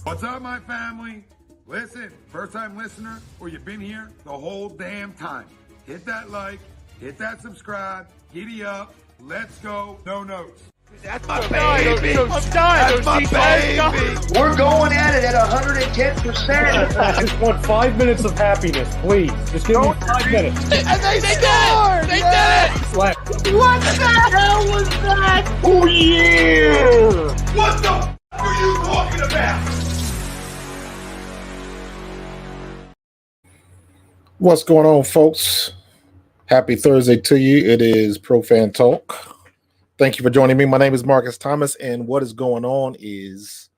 What's up, my family? Listen, first time listener, or you've been here the whole damn time. Hit that like, hit that subscribe, giddy up, let's go, no notes. That's my baby. That's my baby. We're going at it at 110%. I just want 5 minutes of happiness, please. Just give me 5 minutes. And they scored! They did it! Slap. What the hell was that? Oh, yeah. What the are you talking about? What's going on, folks? Happy Thursday to you. It is Pro Fan Talk. Thank you for joining me. My name is Marcus Thomas, and what is going on is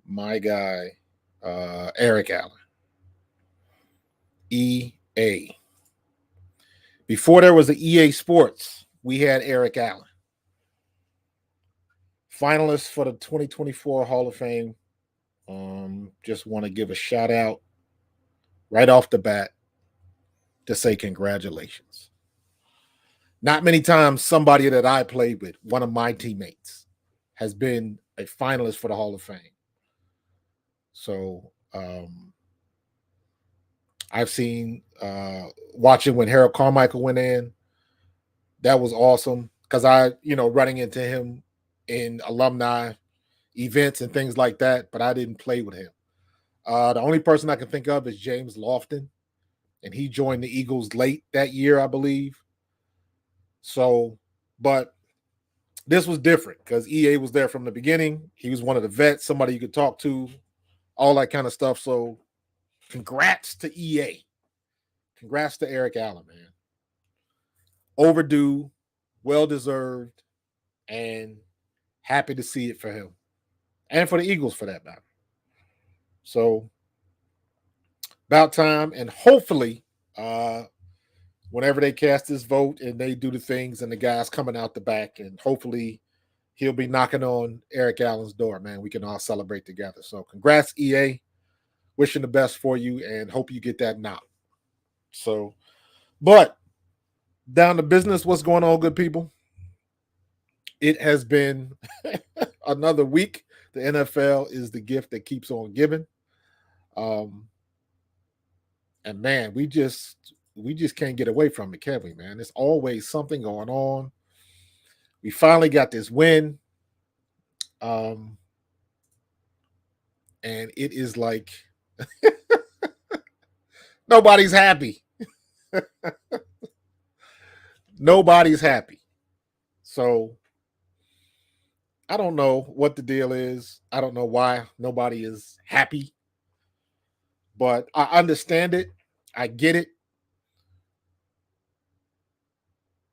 my guy, Eric Allen. EA. Before there was the EA Sports, we had Eric Allen. Finalist for the 2024 Hall of Fame. Just want to give a shout out right off the bat to say congratulations. Not many times somebody that I played with, one of my teammates, has been a finalist for the Hall of Fame. So I've seen watching when Harold Carmichael went in. That was awesome because running into him in alumni events and things like that, but I didn't play with him. The only person I can think of is James Lofton, and he joined the Eagles late that year, I believe. So, but this was different because EA was there from the beginning. He was one of the vets, somebody you could talk to, all that kind of stuff. So, congrats to EA. Congrats to Eric Allen, man. Overdue, well-deserved, and happy to see it for him. And for the Eagles, for that matter. So, about time, and hopefully, whenever they cast this vote and they do the things and the guys coming out the back, and hopefully he'll be knocking on Eric Allen's door, man. We can all celebrate together. So congrats, EA. Wishing the best for you and hope you get that knock. So, but down to business, what's going on, good people? It has been another week. The NFL is the gift that keeps on giving. And man, we just can't get away from it, can we, man? There's always something going on. We finally got this win. And it is like nobody's happy. Nobody's happy. So I don't know what the deal is. I don't know why nobody is happy. But I understand it. I get it.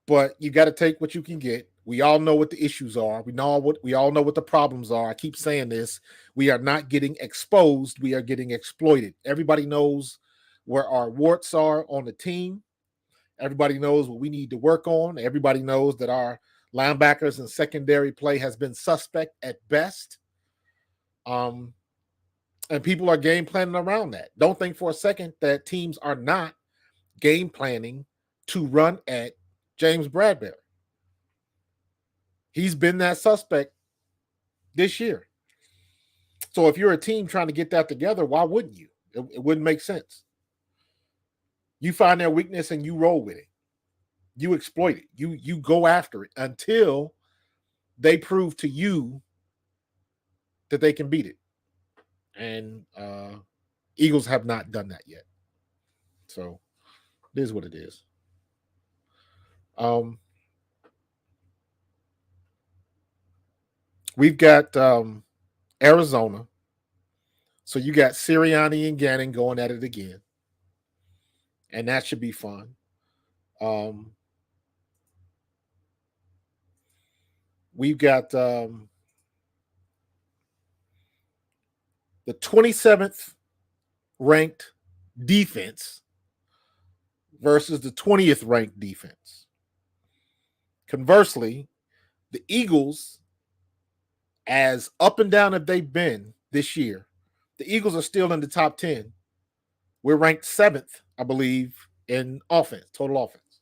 But you got to take what you can get. We all know what the issues are. We all know what the problems are. I keep saying this. We are not getting exposed. We are getting exploited. Everybody knows where our warts are on the team. Everybody knows what we need to work on. Everybody knows that our linebackers and secondary play has been suspect at best. And people are game planning around that. Don't think for a second that teams are not game planning to run at James Bradbury. He's been that suspect this year. So if you're a team trying to get that together, why wouldn't you? It wouldn't make sense. You find their weakness and you roll with it. You exploit it. You go after it until they prove to you that they can beat it. And Eagles have not done that yet. So it is what it is. We've got Arizona. So you got Sirianni and Gannon going at it again. And that should be fun. We've got the 27th ranked defense versus the 20th ranked defense. Conversely, the Eagles, as up and down as they've been this year, the Eagles are still in the top 10. We're ranked 7th, I believe, in offense, total offense.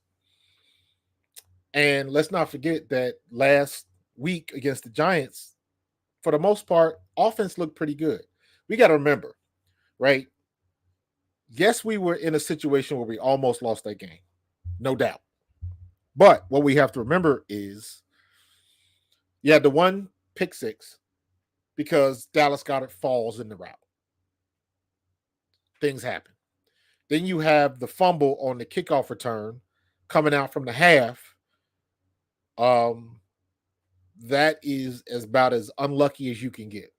And let's not forget that last week against the Giants, for the most part, offense looked pretty good. we got to remember, right? Yes, we were in a situation where we almost lost that game, no doubt. But what we have to remember is, yeah, the one pick six because Dallas Goedert falls in the route. Things happen. Then you have the fumble on the kickoff return coming out from the half. That is about as unlucky as you can get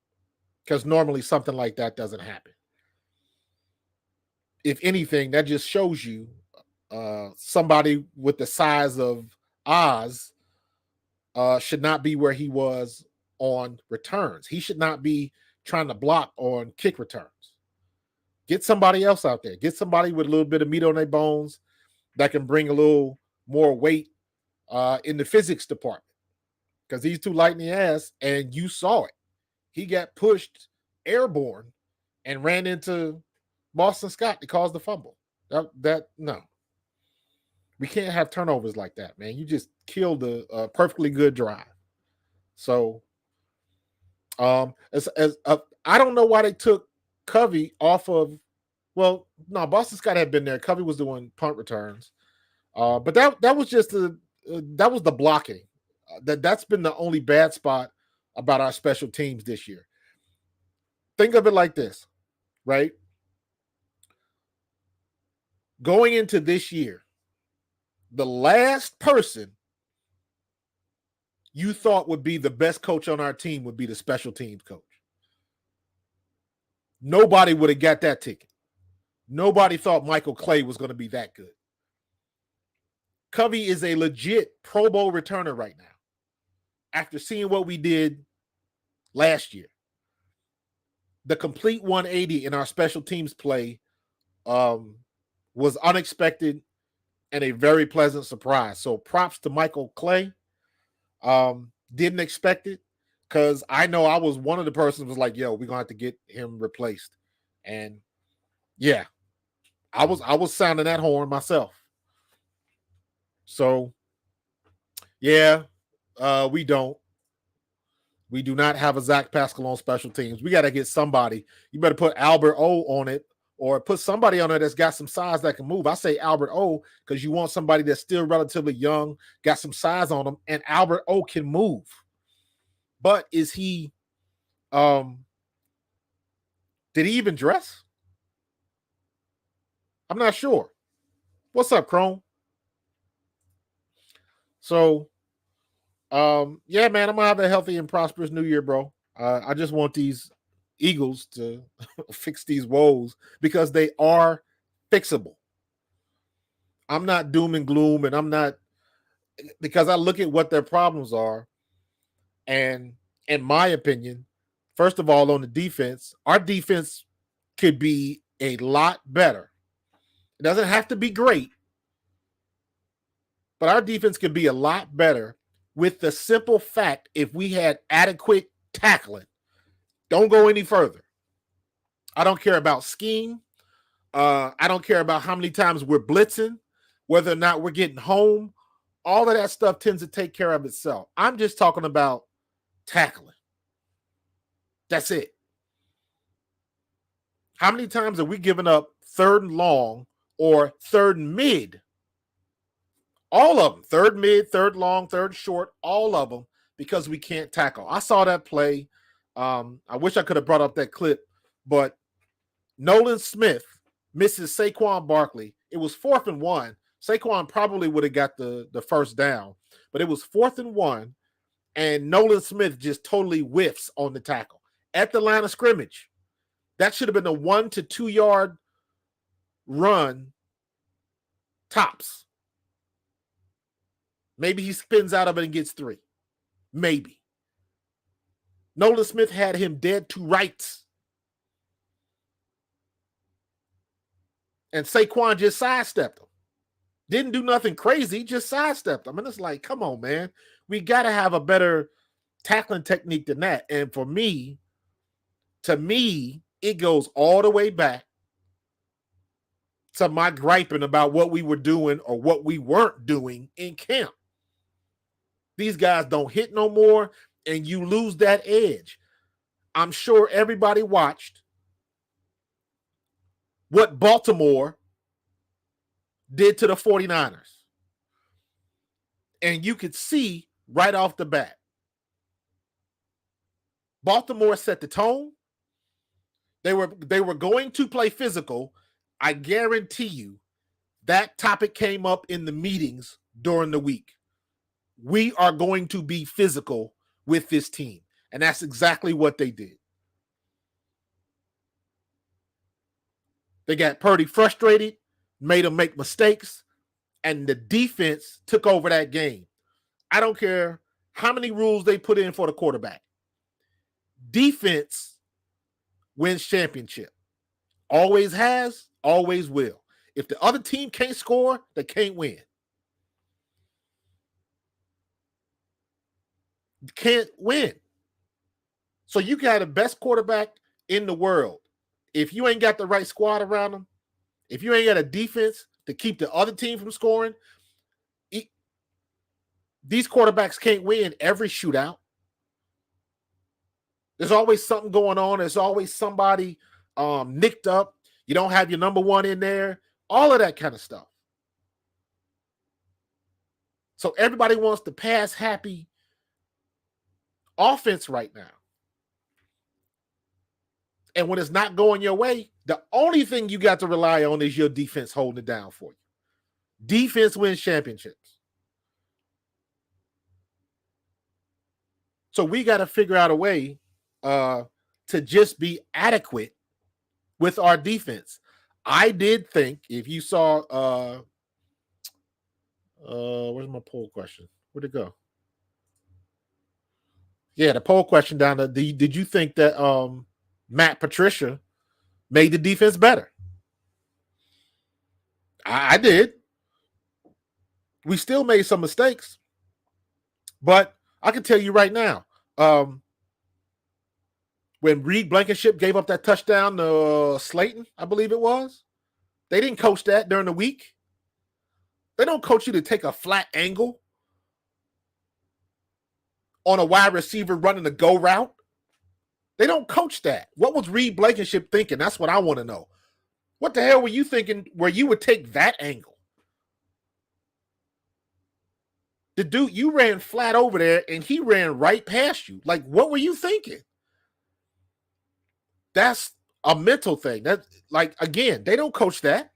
because normally something like that doesn't happen. If anything, that just shows you somebody with the size of Oz should not be where he was on returns. He should not be trying to block on kick returns. Get somebody else out there. Get somebody with a little bit of meat on their bones that can bring a little more weight in the physics department. Because he's too light in the ass, and you saw it. He got pushed airborne and ran into Boston Scott to cause the fumble. No. We can't have turnovers like that, man. You just killed a perfectly good drive. So, I don't know why they took Covey off of. Well, no, Boston Scott had been there. Covey was doing punt returns, but that was just that was the blocking. That's been the only bad spot about our special teams this year. Think of it like this, right? Going into this year, the last person you thought would be the best coach on our team would be the special teams coach. Nobody would have got that ticket. Nobody thought Michael Clay was going to be that good. Covey is a legit Pro Bowl returner right now. After seeing what we did last year, the complete 180 in our special teams play was unexpected and a very pleasant surprise. So props to Michael Clay. Didn't expect it because I know I was one of the persons who was like, yo, we're going to have to get him replaced. And yeah, I was sounding that horn myself. So yeah, we don't. We do not have a Zach Pascal on special teams. We got to get somebody. You better put Albert O on it or put somebody on it that's got some size that can move. I say Albert O because you want somebody that's still relatively young, got some size on them, and Albert O can move. But is he did he even dress? I'm not sure. What's up, Chrome? So yeah, man, I'm gonna have a healthy and prosperous new year, bro. I just want these Eagles to fix these woes because they are fixable. I'm not doom and gloom, and I'm not because I look at what their problems are, and in my opinion, first of all, on the defense, our defense could be a lot better. It doesn't have to be great, but our defense could be a lot better with the simple fact if we had adequate tackling. Don't go any further. I don't care about scheme. I don't care about how many times we're blitzing, whether or not we're getting home. All of that stuff tends to take care of itself. I'm just talking about tackling. That's it. How many times are we giving up third and long or third and mid? All of them, third mid, third long, third short, all of them, because we can't tackle. I saw that play. I wish I could have brought up that clip, but Nolan Smith misses Saquon Barkley. It was 4th and 1. Saquon probably would have got the first down, but it was 4th and 1, and Nolan Smith just totally whiffs on the tackle at the line of scrimmage. That should have been a 1 to 2 yard run tops. Maybe he spins out of it and gets 3. Maybe. Nolan Smith had him dead to rights. And Saquon just sidestepped him. Didn't do nothing crazy, just sidestepped him. And it's like, come on, man. We got to have a better tackling technique than that. And for me, to me, it goes all the way back to my griping about what we were doing or what we weren't doing in camp. These guys don't hit no more, and you lose that edge. I'm sure everybody watched what Baltimore did to the 49ers. And you could see right off the bat, Baltimore set the tone. They were going to play physical. I guarantee you that topic came up in the meetings during the week. We are going to be physical with this team. And that's exactly what they did. They got Purdy frustrated, made him make mistakes, and the defense took over that game. I don't care how many rules they put in for the quarterback. Defense wins championship. Always has, always will. If the other team can't score, they can't win. You can't win. So you got the best quarterback in the world. If you ain't got the right squad around them, if you ain't got a defense to keep the other team from scoring, these quarterbacks can't win every shootout. There's always something going on. There's always somebody nicked up. You don't have your number one in there. All of that kind of stuff. So everybody wants the pass happy offense right now. And when it's not going your way, the only thing you got to rely on is your defense holding it down for you. Defense wins championships. So we got to figure out a way to just be adequate with our defense. I did think, if you saw, where's my poll question? Where'd it go? Yeah, the poll question down there. Did you think that Matt Patricia made the defense better? I did. We still made some mistakes, but I can tell you right now, when Reed Blankenship gave up that touchdown to Slayton, I believe it was, they didn't coach that during the week. They don't coach you to take a flat angle on a wide receiver running a go route. They don't coach that. What was Reed Blankenship thinking? That's what I want to know. What the hell were you thinking where you would take that angle? The dude, you ran flat over there and he ran right past you. Like, what were you thinking? That's a mental thing. That, like, again, they don't coach that.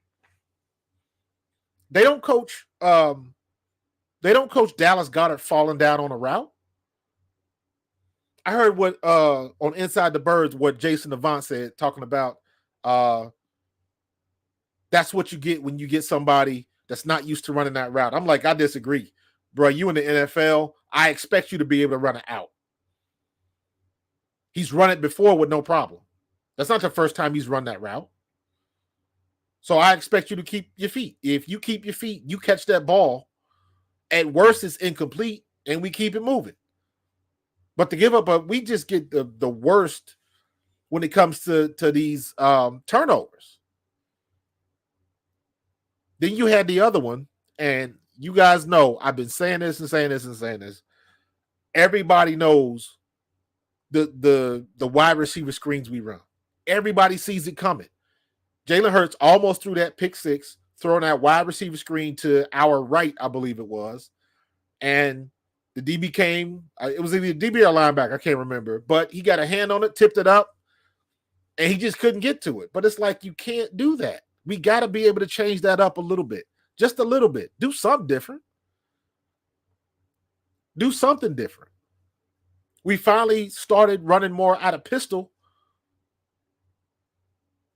They don't coach Dallas Goedert falling down on a route. I heard what on Inside the Birds what Jason Avant said, talking about that's what you get when you get somebody that's not used to running that route. I'm like, I disagree. Bro, you in the NFL, I expect you to be able to run it out. He's run it before with no problem. That's not the first time he's run that route. So I expect you to keep your feet. If you keep your feet, you catch that ball. At worst, it's incomplete, and we keep it moving. But to give up, we just get the worst when it comes to these turnovers. Then you had the other one, and you guys know I've been saying this and saying this and saying this. Everybody knows the wide receiver screens we run. Everybody sees it coming. Jalen Hurts almost threw that pick six, throwing that wide receiver screen to our right, I believe it was. And the DB came, it was either a DB or linebacker, I can't remember. But he got a hand on it, tipped it up, and he just couldn't get to it. But it's like, you can't do that. We got to be able to change that up a little bit. Just a little bit. Do something different. Do something different. We finally started running more out of pistol.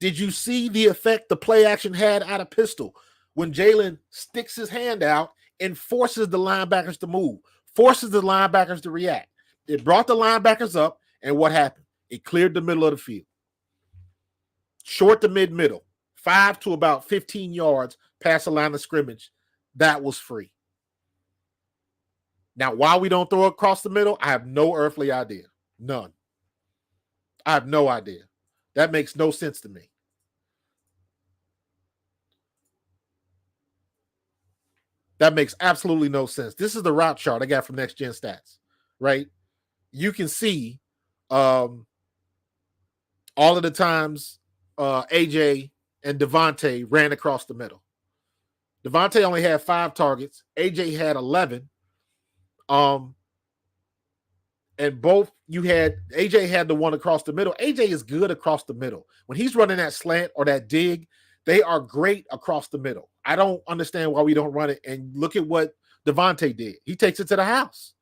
Did you see the effect the play action had out of pistol when Jalen sticks his hand out and forces the linebackers to move, forces the linebackers to react? It brought the linebackers up, and what happened? It cleared the middle of the field. Short to mid-middle, 5 to about 15 yards past the line of scrimmage. That was free. Now, why we don't throw it across the middle, I have no earthly idea. None. I have no idea. That makes no sense to me. That makes absolutely no sense. This is the route chart I got from Next Gen Stats, right? You can see all of the times AJ and Devontae ran across the middle. Devontae only had 5 targets. AJ had 11. And both AJ had the one across the middle. AJ is good across the middle. When he's running that slant or that dig, they are great across the middle. I don't understand why we don't run it. And look at what Devontae did. He takes it to the house.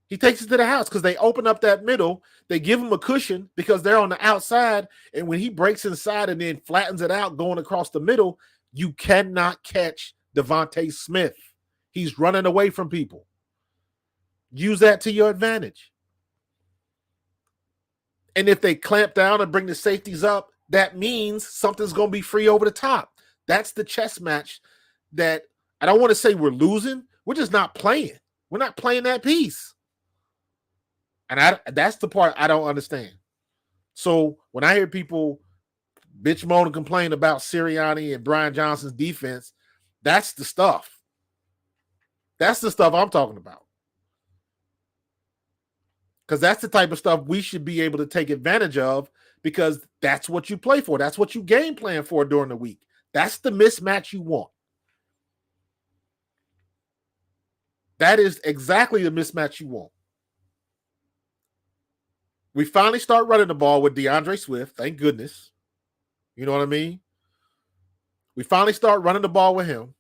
He takes it to the house because they open up that middle. They give him a cushion because they're on the outside. And when he breaks inside and then flattens it out going across the middle, you cannot catch Devontae Smith. He's running away from people. Use that to your advantage. And if they clamp down and bring the safeties up, that means something's going to be free over the top. That's the chess match that I don't want to say we're losing. We're just not playing. We're not playing that piece. And that's the part I don't understand. So when I hear people bitch, moan, and complain about Sirianni and Brian Johnson's defense, that's the stuff. That's the stuff I'm talking about. Because that's the type of stuff we should be able to take advantage of because that's what you play for. That's what you game plan for during the week. That's the mismatch you want. That is exactly the mismatch you want. We finally start running the ball with DeAndre Swift. Thank goodness. You know what I mean? We finally start running the ball with him.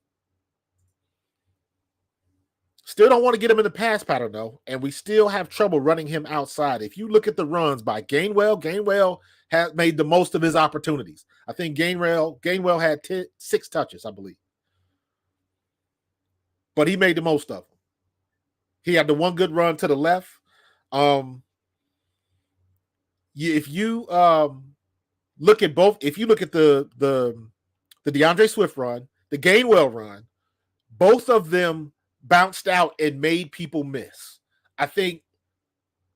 Still don't want to get him in the pass pattern, though, and we still have trouble running him outside. If you look at the runs by Gainwell has made the most of his opportunities. I think Gainwell had 6 touches, I believe. But he made the most of them. He had the one good run to the left. If you look at both, if you look at the DeAndre Swift run, the Gainwell run, both of them bounced out and made people miss. I think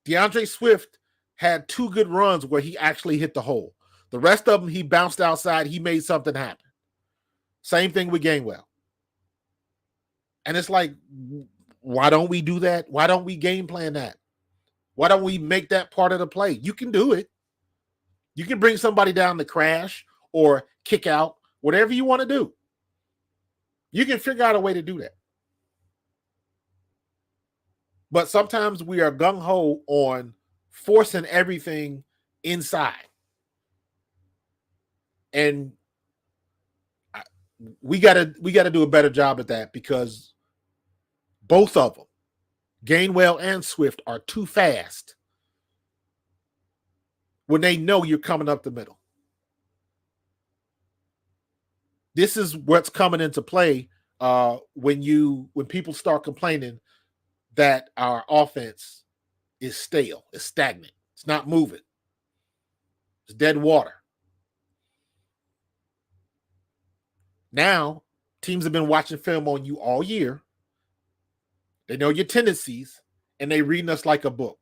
DeAndre Swift had 2 good runs where he actually hit the hole. The rest of them, he bounced outside. He made something happen. Same thing with Gainwell. And it's like, why don't we do that? Why don't we game plan that? Why don't we make that part of the play? You can do it. You can bring somebody down to crash or kick out, whatever you want to do. You can figure out a way to do that. But sometimes we are gung-ho on forcing everything inside. And we got to do a better job at that because both of them, Gainwell and Swift, are too fast when they know you're coming up the middle. This is what's coming into play when people start complaining that our offense is stale, it's stagnant, it's not moving, it's dead water. Now, teams have been watching film on you all year. They know your tendencies, and they're reading us like a book.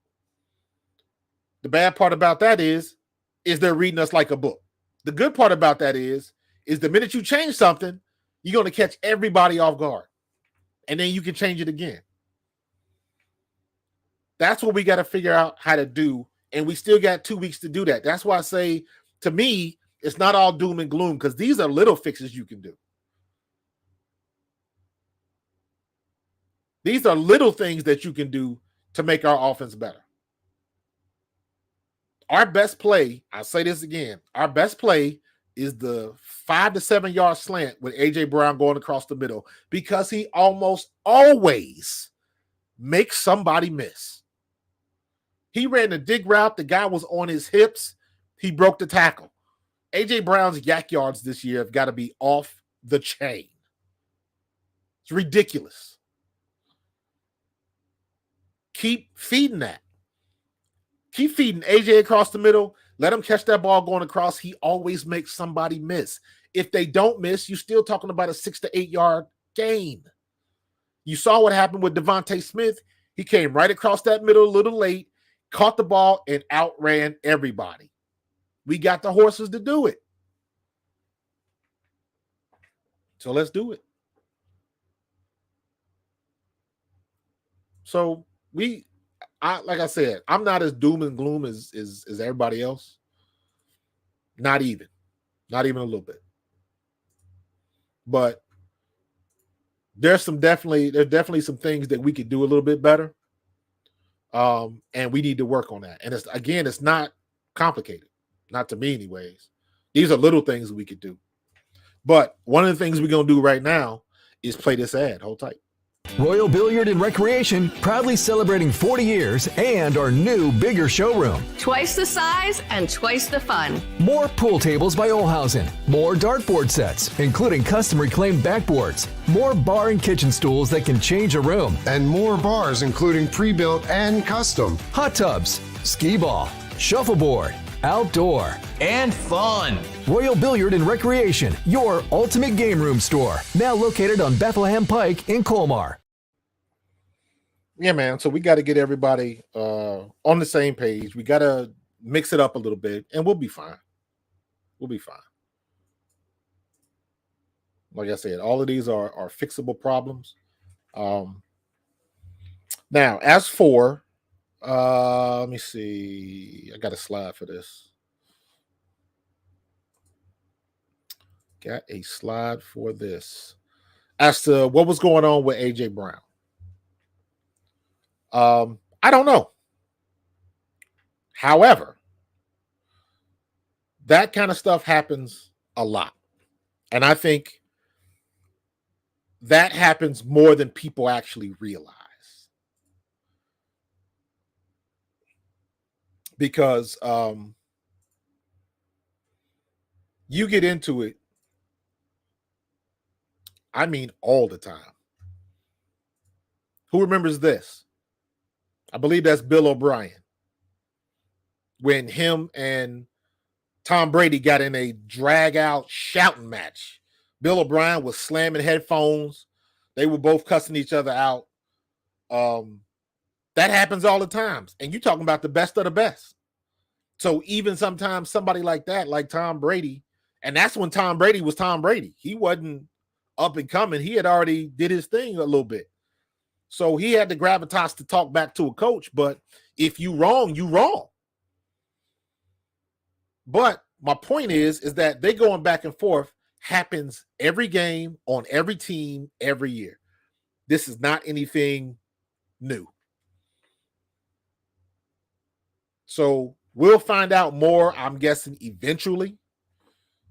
The bad part about that is they're reading us like a book. The good part about that is the minute you change something, you're going to catch everybody off guard, and then you can change it again. That's what we got to figure out how to do, and we still got 2 weeks to do that. That's why I say, to me, it's not all doom and gloom because these are little fixes you can do. These are little things that you can do to make our offense better. Our best play, I'll say this again, our best play is the 5 to 7 yard slant with A.J. Brown going across the middle because he almost always makes somebody miss. He ran a dig route. The guy was on his hips. He broke the tackle. A.J. Brown's yak yards this year have got to be off the chain. It's ridiculous. Keep feeding that. Keep feeding AJ across the middle. Let him catch that ball going across. He always makes somebody miss. If they don't miss, you're still talking about a 6 to 8 yard gain. You saw what happened with Devontae Smith. He came right across that middle a little late, caught the ball, and outran everybody. We got the horses to do it. So let's do it. So like I said, I'm not as doom and gloom as everybody else. Not even a little bit. But there's definitely some things that we could do a little bit better. And we need to work on that. And it's not complicated, not to me anyways. These are little things we could do. But one of the things we're going to do right now is play this ad. Hold tight. Royal Billiard and Recreation, proudly celebrating 40 years and our new, bigger showroom. Twice the size and twice the fun. More pool tables by Olhausen. More dartboard sets, including custom reclaimed backboards. More bar and kitchen stools that can change a room. And more bars, including pre-built and custom. Hot tubs, skee ball, shuffleboard, outdoor, and fun. Royal Billiard and Recreation, your ultimate game room store. Now located on Bethlehem Pike in Colmar. Yeah, man. So we got to get everybody on the same page. We got to mix it up a little bit, and we'll be fine. We'll be fine. Like I said, all of these are fixable problems. Now, as for, let me see. I got a slide for this. Got a slide for this. As to what was going on with A.J. Brown. I don't know. However, that kind of stuff happens a lot. And I think that happens more than people actually realize. Because you get into it, I mean, all the time. Who remembers this? I believe that's Bill O'Brien. When him and Tom Brady got in a drag-out shouting match. Bill O'Brien was slamming headphones. They were both cussing each other out. That happens all the time. And you're talking about the best of the best. So even sometimes somebody like that, like Tom Brady, and that's when Tom Brady was Tom Brady. He wasn't up and coming. He had already did his thing a little bit. So he had the gravitas to talk back to a coach. But if you wrong, you wrong. But my point is that they going back and forth happens every game on every team every year. This is not anything new. So we'll find out more, I'm guessing, eventually.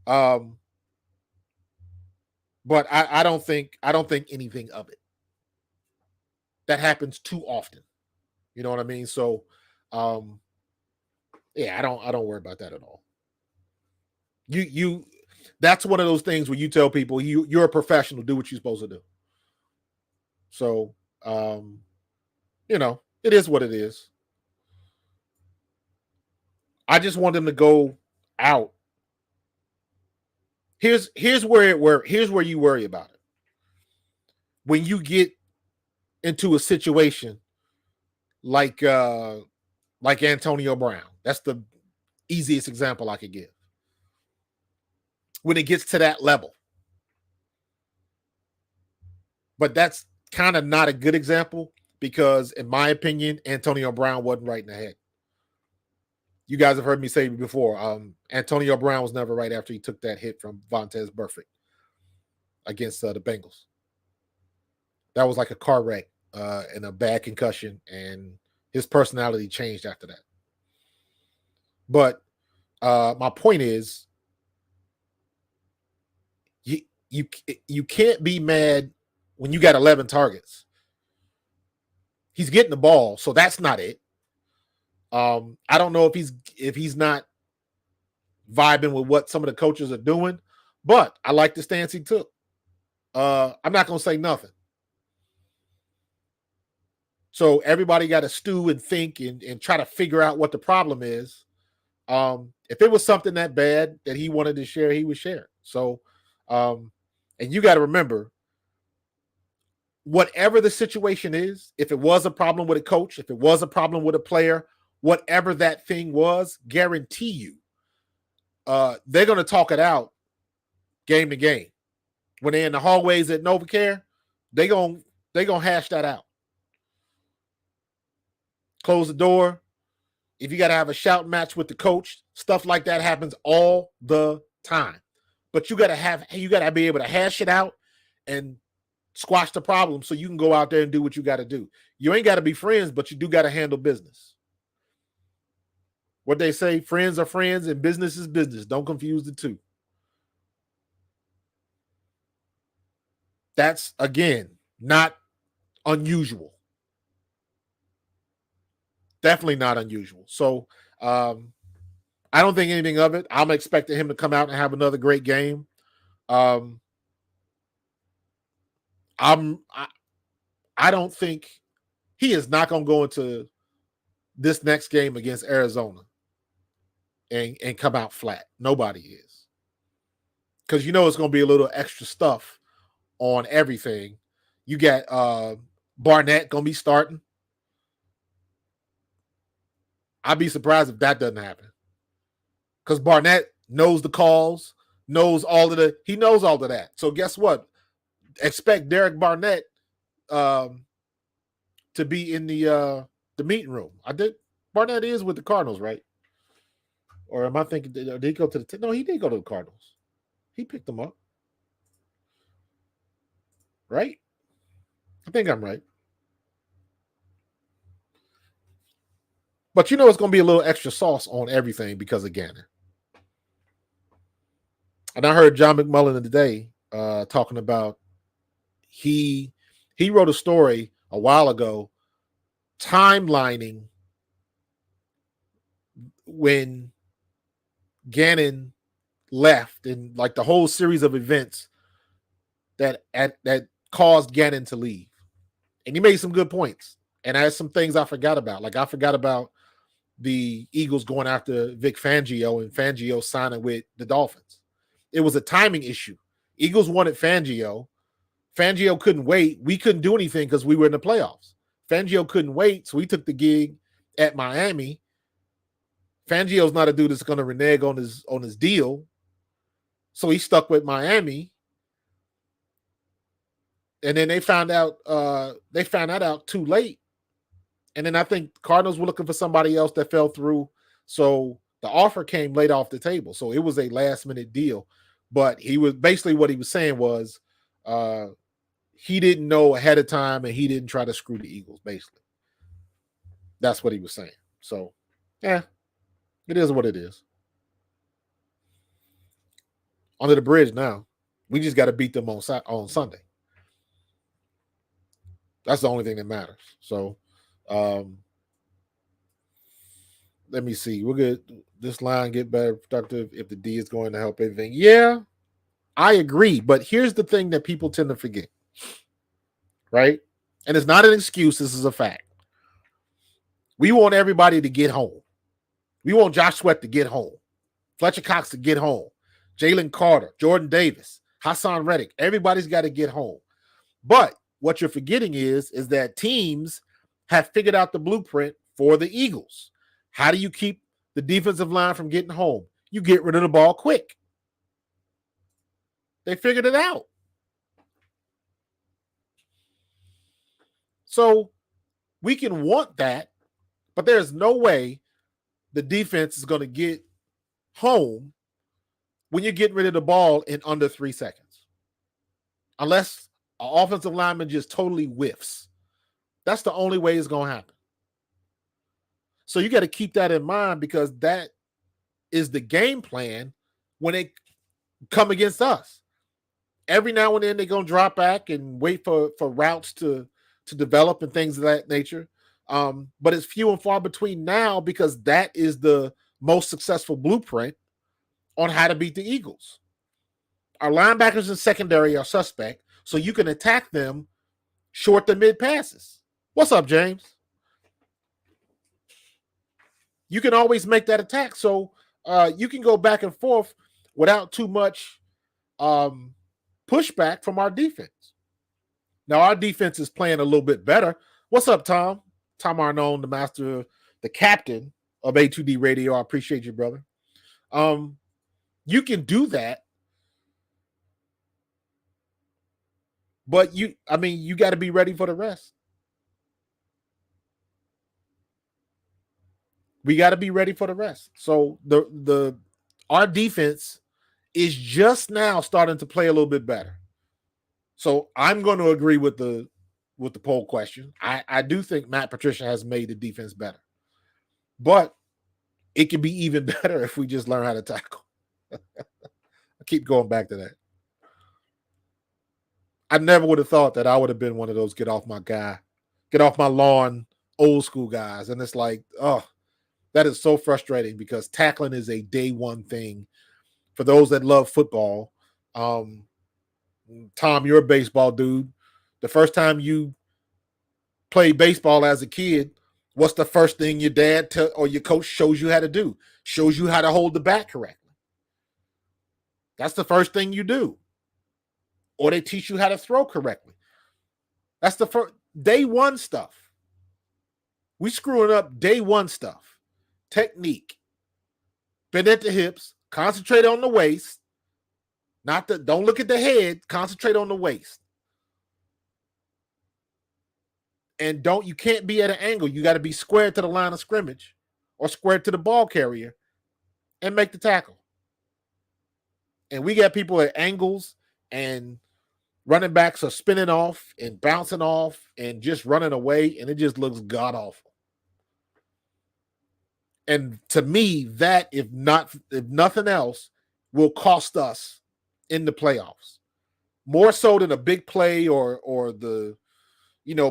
But I don't think anything of it. That happens too often. You know what I mean? So yeah, I don't worry about that at all. You that's one of those things where you tell people you're a professional, do what you're supposed to do. So you know, it is what it is. I just want them to go out. Here's where you worry about it. When you get into a situation like Antonio Brown. That's the easiest example I could give. When it gets to that level. But that's kind of not a good example because, in my opinion, Antonio Brown wasn't right in the head. You guys have heard me say before, Antonio Brown was never right after he took that hit from Vontaze Burfict against the Bengals. That was like a car wreck and a bad concussion, and his personality changed after that. But my point is, you can't be mad when you got 11 targets. He's getting the ball, so that's not it. I don't know if he's not vibing with what some of the coaches are doing, but I like the stance he took. I'm not going to say nothing. So everybody got to stew and think and try to figure out what the problem is. If it was something that bad that he wanted to share, he would share. So, and you got to remember, whatever the situation is, if it was a problem with a coach, if it was a problem with a player, whatever that thing was, guarantee you, they're going to talk it out game to game. When they're in the hallways at NovaCare, they're going to hash that out. Close the door. if you got to have a shout match with the coach, stuff like that happens all the time. But you got to be able to hash it out and squash the problem so you can go out there and do what you got to do. You ain't got to be friends, but you do got to handle business. What they say, friends are friends and business is business. Don't confuse the two. That's, again, not unusual. Definitely not unusual. So I don't think anything of it. I'm expecting him to come out and have another great game. I don't think he is not going to go into this next game against Arizona and come out flat. Nobody is. Because you know it's going to be a little extra stuff on everything. You got Barnett going to be starting. I'd be surprised if that doesn't happen. Because Barnett knows the calls, he knows all of that. So guess what? Expect Derek Barnett to be in the meeting room. Barnett is with the Cardinals, right? Or am I thinking, did he go to the no, he did go to the Cardinals. He picked them up. Right? I think I'm right. But you know it's going to be a little extra sauce on everything because of Gannon. And I heard John McMullen today talking about he wrote a story a while ago timelining when Gannon left and like the whole series of events that caused Gannon to leave. And he made some good points. And I had some things I forgot about. Like I forgot about the Eagles going after Vic Fangio and Fangio signing with the Dolphins. It was a timing issue. Eagles wanted Fangio. Fangio couldn't wait. We couldn't do anything because we were in the playoffs. Fangio couldn't wait, so he took the gig at Miami. Fangio's not a dude that's going to renege on his deal, so he stuck with Miami. And then they found out too late. And then I think Cardinals were looking for somebody else that fell through. So the offer came late off the table. So it was a last-minute deal. But he was basically what he was saying was he didn't know ahead of time and he didn't try to screw the Eagles, basically. That's what he was saying. So, yeah, it is what it is. Under the bridge now. We just got to beat them on Sunday. That's the only thing that matters. So, let me see. We'll get this line get better productive if the D is going to help everything. Yeah, I agree. But here's the thing that people tend to forget, right? And it's not an excuse. This is a fact. We want everybody to get home. We want Josh Sweat to get home. Fletcher Cox to get home. Jalen Carter, Jordan Davis, Hassan Reddick. Everybody's got to get home. But what you're forgetting is that teams have figured out the blueprint for the Eagles. How do you keep the defensive line from getting home? You get rid of the ball quick. They figured it out. So we can want that, but there's no way the defense is going to get home when you're getting rid of the ball in under 3 seconds. Unless an offensive lineman just totally whiffs. That's the only way it's going to happen. So you got to keep that in mind because that is the game plan when they come against us. Every now and then they're going to drop back and wait for routes to develop and things of that nature. But it's few and far between now because that is the most successful blueprint on how to beat the Eagles. Our linebackers and secondary are suspect, so you can attack them short to mid passes. What's up, James? You can always make that attack. So you can go back and forth without too much pushback from our defense. Now, our defense is playing a little bit better. What's up, Tom? Tom Arnone, the master, the captain of A2D Radio. I appreciate you, brother. You can do that. But you got to be ready for the rest. We got to be ready for the rest. So our defense is just now starting to play a little bit better. So I'm going to agree with the poll question. I do think Matt Patricia has made the defense better, but it could be even better if we just learn how to tackle. I keep going back to that. I never would have thought that I would have been one of those get off my lawn, old school guys. And it's like, oh, that is so frustrating because tackling is a day one thing. For those that love football, Tom, you're a baseball dude. The first time you played baseball as a kid, what's the first thing your dad or your coach shows you how to do? Shows you how to hold the bat correctly. That's the first thing you do. Or they teach you how to throw correctly. That's the first day one stuff. We screwing up day one stuff. Technique. Bend at the hips. Concentrate on the waist. Don't look at the head. Concentrate on the waist. And you can't be at an angle. You got to be squared to the line of scrimmage or squared to the ball carrier and make the tackle. And we got people at angles, and running backs are spinning off and bouncing off and just running away, and it just looks god-awful. And to me, that, if nothing else, will cost us in the playoffs. More so than a big play or the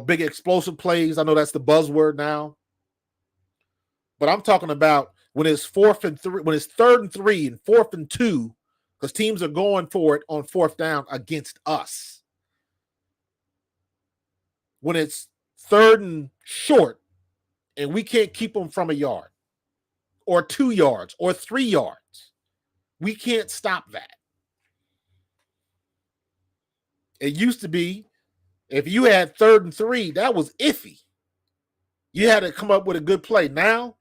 big explosive plays. I know that's the buzzword now. But I'm talking about when it's 3rd and 3 and 4th and 2, because teams are going for it on 4th down against us. When it's 3rd and short and we can't keep them from a yard or 2 yards or 3 yards, we can't stop that. It used to be, if you had 3rd and 3, that was iffy. You had to come up with a good play. Now,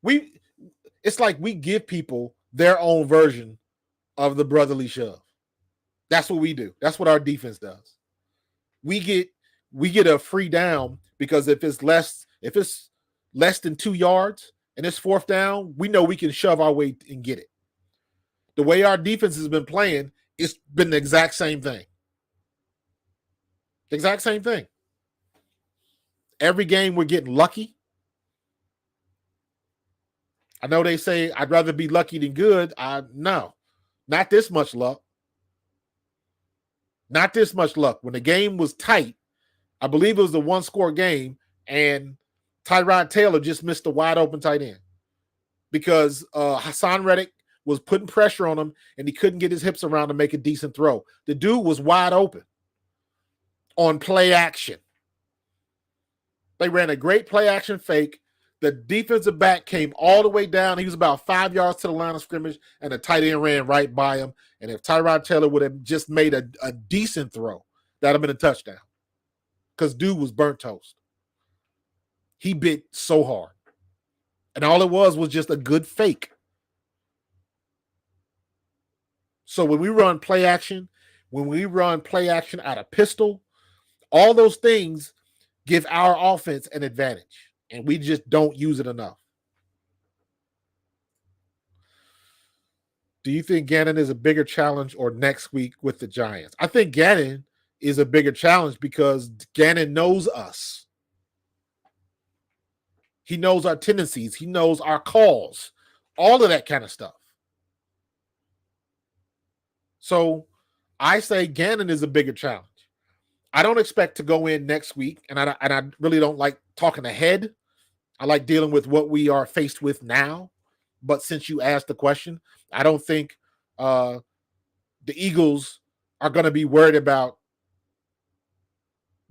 it's like we give people their own version of the brotherly shove. That's what we do. That's what our defense does. We get a free down because if it's less than 2 yards and it's 4th down, we know we can shove our way and get it. The way our defense has been playing, it's been the exact same thing. The exact same thing. Every game we're getting lucky. I know they say I'd rather be lucky than good. No, not this much luck. Not this much luck. When the game was tight, I believe it was a 1-score game, and Tyrod Taylor just missed a wide open tight end because Hassan Reddick was putting pressure on him, and he couldn't get his hips around to make a decent throw. The dude was wide open on play action. They ran a great play action fake. The defensive back came all the way down. He was about 5 yards to the line of scrimmage, and the tight end ran right by him. And if Tyrod Taylor would have just made a decent throw, that would have been a touchdown because dude was burnt toast. He bit so hard. And all it was just a good fake. So when we run play action out of pistol, all those things give our offense an advantage, and we just don't use it enough. Do you think Gannon is a bigger challenge or next week with the Giants? I think Gannon is a bigger challenge because Gannon knows us. He knows our tendencies. He knows our calls, all of that kind of stuff. So I say Gannon is a bigger challenge. I don't expect to go in next week, and I really don't like talking ahead. I like dealing with what we are faced with now. But since you asked the question, I don't think the Eagles are going to be worried about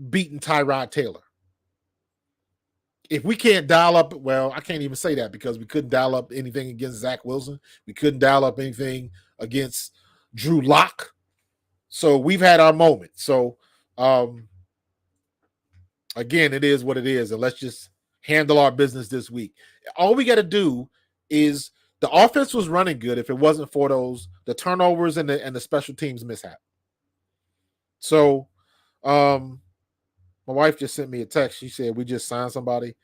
beating Tyrod Taylor. If we can't dial up, well, I can't even say that because we couldn't dial up anything against Zach Wilson. We couldn't dial up anything against Drew Lock. So we've had our moment. So, again, it is what it is. And let's just handle our business this week. All we got to do is the offense was running good if it wasn't for the turnovers and the special teams mishap. So, my wife just sent me a text. She said, we just signed somebody.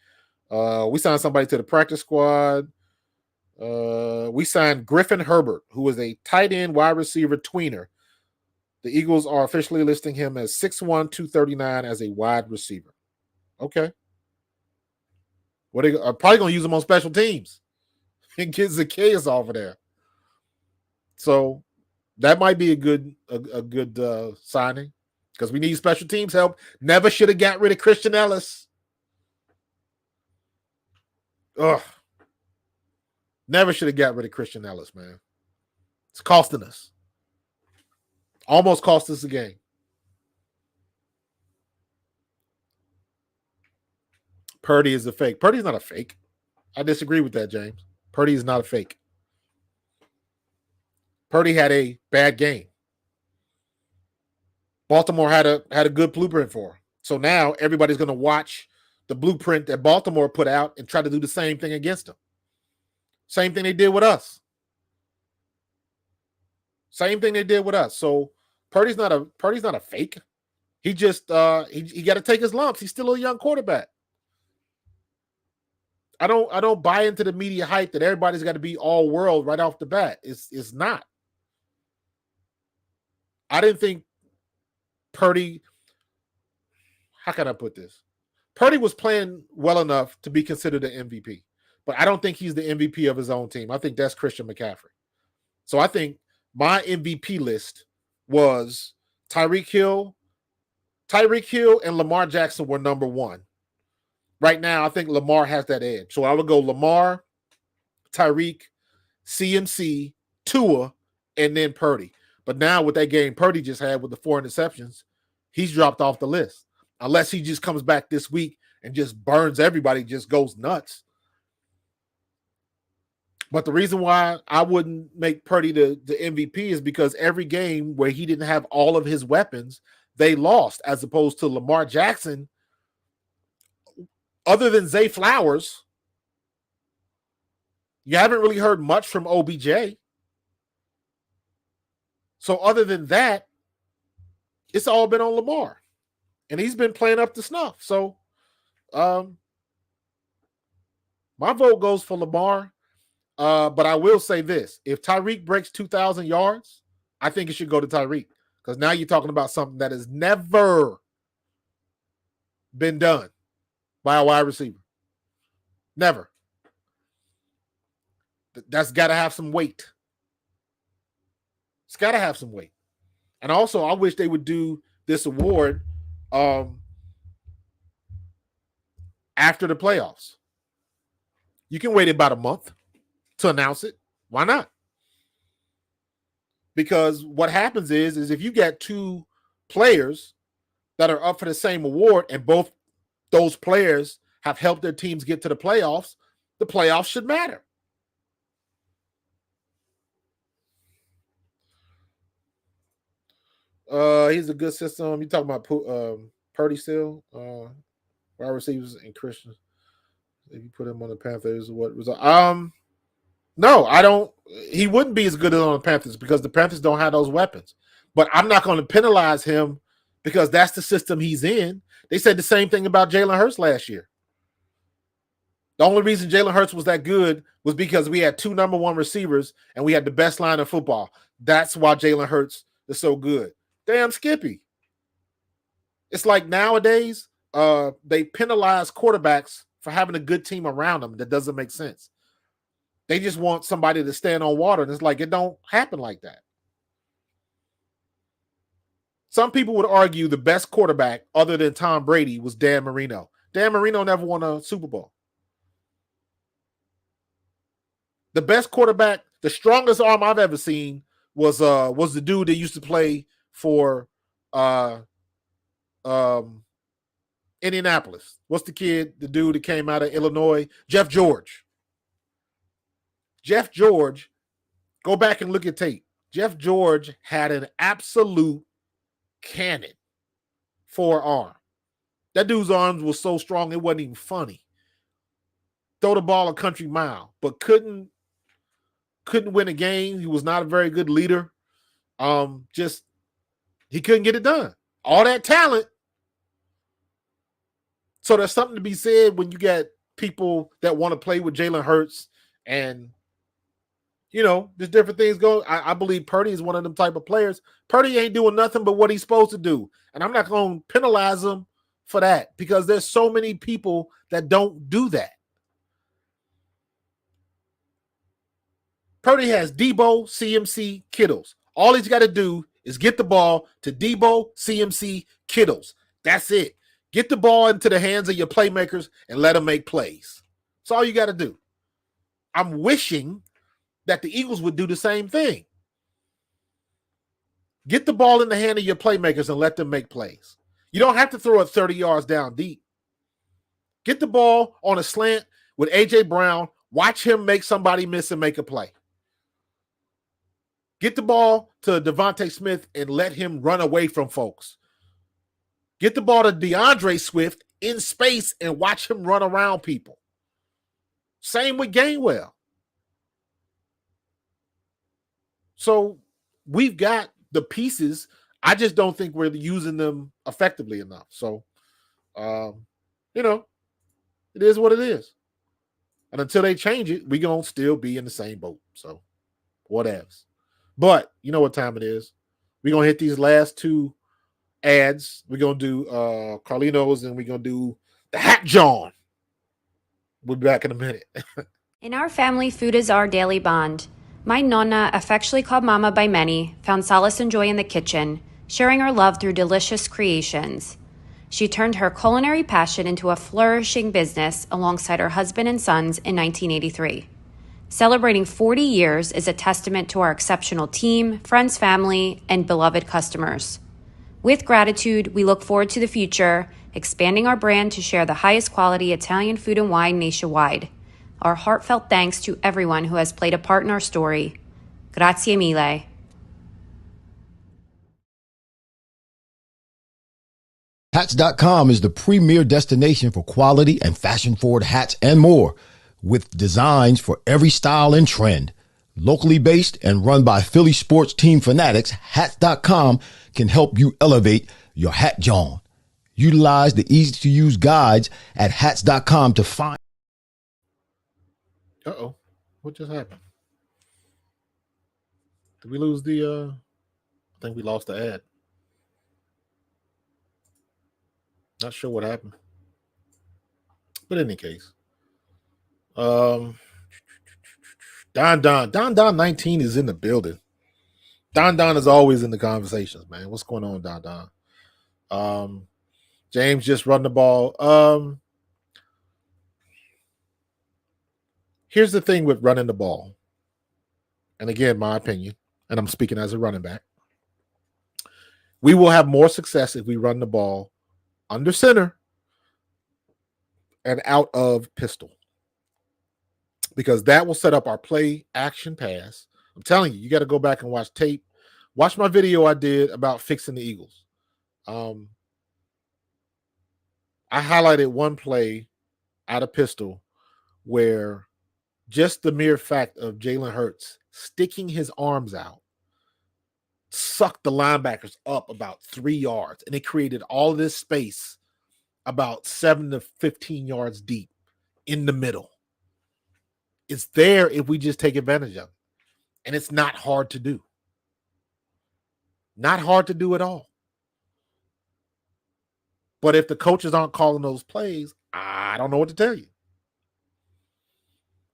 We signed somebody to the practice squad. We signed Griffin Herbert, who is a tight end wide receiver tweener. The Eagles are officially listing him as 6'1", 239 as a wide receiver. Okay. What they are probably going to use him on special teams and get Zacchaeus off of there. So that might be a good signing because we need special teams help. Never should have got rid of Christian Ellis. Ugh. Never should have got rid of Christian Ellis, man. It's costing us. Almost cost us the game. Purdy is a fake. Purdy's not a fake. I disagree with that, James. Purdy is not a fake. Purdy had a bad game. Baltimore had a good blueprint for him. So now everybody's going to watch the blueprint that Baltimore put out and try to do the same thing against him. Same thing they did with us. Same thing they did with us. So Purdy's not a fake. He just he got to take his lumps. He's still a young quarterback. I don't buy into the media hype that everybody's got to be all world right off the bat. It's not. I didn't think Purdy. How can I put this? Purdy was playing well enough to be considered an MVP, but I don't think he's the MVP of his own team. I think that's Christian McCaffrey. So I think my MVP list was Tyreek Hill. Tyreek Hill and Lamar Jackson were number one. Right now, I think Lamar has that edge. So I would go Lamar, Tyreek, CMC, Tua, and then Purdy. But now with that game Purdy just had with the 4 interceptions, he's dropped off the list. Unless he just comes back this week and just burns everybody, just goes nuts. But the reason why I wouldn't make Purdy the MVP is because every game where he didn't have all of his weapons, they lost, as opposed to Lamar Jackson. Other than Zay Flowers, you haven't really heard much from OBJ. So other than that, it's all been on Lamar. And he's been playing up to snuff. So my vote goes for Lamar. But I will say this. If Tyreek breaks 2,000 yards, I think it should go to Tyreek. Because now you're talking about something that has never been done by a wide receiver. Never. That's got to have some weight. It's got to have some weight. And also, I wish they would do this award after the playoffs. You can wait about a month to announce it. Why not? Because what happens is if you get two players that are up for the same award and both those players have helped their teams get to the playoffs should matter. He's a good system. You talking about Purdy still? Wide receivers and Christian. If you put him on the Panthers, what was no, I don't. He wouldn't be as good as on the Panthers because the Panthers don't have those weapons. But I'm not going to penalize him because that's the system he's in. They said the same thing about Jalen Hurts last year. The only reason Jalen Hurts was that good was because we had 2 number 1 receivers and we had the best line of football. That's why Jalen Hurts is so good. Damn Skippy. It's like nowadays, they penalize quarterbacks for having a good team around them. That doesn't make sense. They just want somebody to stand on water, and it's like it don't happen like that. Some people would argue the best quarterback other than Tom Brady was Dan Marino. Dan Marino never won a Super Bowl. The best quarterback, the strongest arm I've ever seen was the dude that used to play for Indianapolis. What's the dude that came out of Illinois? Jeff George. Jeff George, go back and look at tape. Jeff George had an absolute cannon forearm. That dude's arms was so strong it wasn't even funny. Throw the ball a country mile, but couldn't win a game. He was not a very good leader. He couldn't get it done. All that talent. So there's something to be said when you get people that want to play with Jalen Hurts and, you know, there's different things going. I believe Purdy is one of them type of players. Purdy ain't doing nothing but what he's supposed to do. And I'm not going to penalize him for that because there's so many people that don't do that. Purdy has Debo, CMC, Kittles. All he's got to do is get the ball to Debo, CMC, Kittles. That's it. Get the ball into the hands of your playmakers and let them make plays. That's all you got to do. I'm wishing that the Eagles would do the same thing. Get the ball in the hand of your playmakers and let them make plays. You don't have to throw it 30 yards down deep. Get the ball on a slant with A.J. Brown. Watch him make somebody miss and make a play. Get the ball to Devontae Smith and let him run away from folks. Get the ball to DeAndre Swift in space and watch him run around people. Same with Gainwell. So we've got the pieces. I just don't think we're using them effectively enough. So, you know, it is what it is. And until they change it, we're going to still be in the same boat. So, whatevs. But you know what time it is. We're going to hit these last two ads. We're going to do Carlinos and we're going to do the Hat John. We'll be back in a minute. In our family, food is our daily bond. My nonna, affectionately called Mama by many, found solace and joy in the kitchen, sharing her love through delicious creations. She turned her culinary passion into a flourishing business alongside her husband and sons in 1983. Celebrating 40 years is a testament to our exceptional team, friends, family, and beloved customers. With gratitude, we look forward to the future, expanding our brand to share the highest quality Italian food and wine nationwide. Our heartfelt thanks to everyone who has played a part in our story. Grazie mille. Hats.com is the premier destination for quality and fashion-forward hats and more, with designs for every style and trend. Locally based and run by Philly sports team fanatics, Hats.com can help you elevate your hat John. Utilize the easy-to-use guides at Hats.com to find. Uh-oh. What just happened? Did we lose the I think we lost the ad. Not sure what happened. But in any case. Don 19 is in the building. Don is always in the conversations, man. What's going on, Don? James just run the ball. Here's the thing with running the ball. And again, my opinion, and I'm speaking as a running back. We will have more success if we run the ball under center and out of pistol. Because that will set up our play action pass. I'm telling you, you got to go back and watch tape. Watch my video I did about fixing the Eagles. I highlighted one play out of pistol where just the mere fact of Jalen Hurts sticking his arms out sucked the linebackers up about 3 yards, and it created all this space about 7 to 15 yards deep in the middle. It's there if we just take advantage of it. And it's not hard to do. Not hard to do at all. But if the coaches aren't calling those plays, I don't know what to tell you.